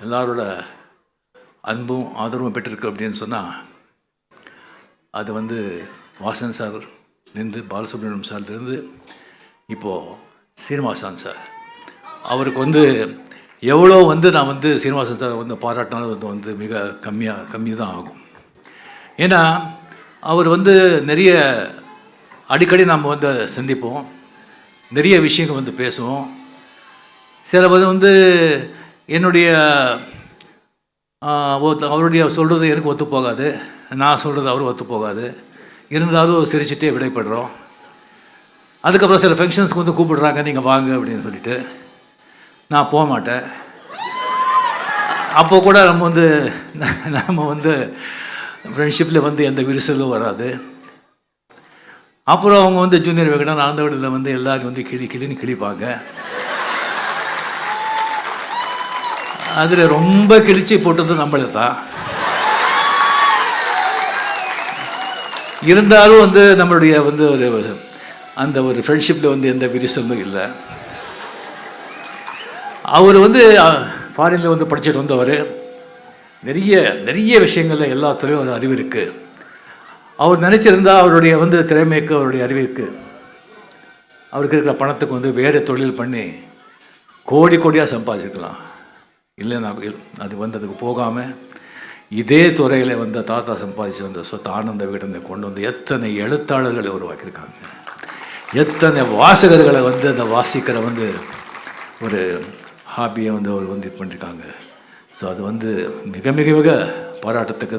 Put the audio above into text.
எல்லாரோட அன்பும் ஆதரவும் பெற்றிருக்கு அப்படின்னு சொன்னால் அது வந்து வாசன் சார்லேருந்து பாலசுப்ரமணியம் சார்லேருந்து இப்போது சீனிவாசன் சார் அவருக்கு வந்து எவ்வளோ வந்து நான் வந்து சீனிவாசன் சார் வந்து பாராட்டினாலும் வந்து மிக கம்மி தான் ஆகும். ஏன்னா அவர் வந்து நிறைய அடிக்கடி நாம் வந்து சந்திப்போம், நிறைய விஷயங்கள் வந்து பேசுவோம். சில வந்து என்னுடைய அவருடைய சொல்கிறது எனக்கு ஒத்து போகாது, நான் சொல்கிறது அவரும் ஒத்து போகாது. இருந்தாலும் சிரிச்சுட்டே விடைபடுறோம். அதுக்கப்புறம் சில ஃபங்க்ஷன்ஸ்க்கு வந்து கூப்பிடுறாங்க, நீங்கள் வாங்க அப்படின்னு சொல்லிட்டு நான் போக மாட்டேன். அப்போ கூட நம்ம வந்து ஃப்ரெண்ட்ஷிப்பில் வந்து எந்த விரிசலும் வராது. அப்புறம் அவங்க வந்து ஜூனியர் விகடன் ஆனந்தவடியில் வந்து எல்லோரும் வந்து கிளின்னு கிழிப்பாங்க. அதில் ரொம்ப கிழிச்சி போட்டது நம்மளே தான். இருந்தாலும் வந்து நம்மளுடைய வந்து அந்த ஒரு ஃப்ரெண்ட்ஷிப்பில் வந்து எந்த விரிசலும் இல்லை. அவர் வந்து ஃபாரினில் வந்து படிச்சுட்டு வந்தவர், நிறைய விஷயங்களில் எல்லாத்துலேயும் ஒரு அறிவு இருக்குது. அவர் நினச்சிருந்தால் அவருடைய வந்து திறமைக்கு, அவருடைய அறிவிற்கு, அவருக்கு இருக்கிற பணத்துக்கு வந்து வேறு தொழில் பண்ணி கோடியாக சம்பாதிச்சிருக்கலாம். இல்லைன்னா அது வந்து அதுக்கு போகாமல் இதே துறையில் வந்து தாத்தா சம்பாதிச்சு வந்த சொத்து ஆனந்த விகடனை கொண்டு வந்து எத்தனை எழுத்தாளர்களை உருவாக்கியிருக்காங்க, எத்தனை வாசகர்களை வந்து அந்த வாசிக்கிற வந்து ஒரு ஹாபியை வந்து அவர் வந்து இது பண்ணியிருக்காங்க. ஸோ அது வந்து மிக பாராட்டத்துக்கு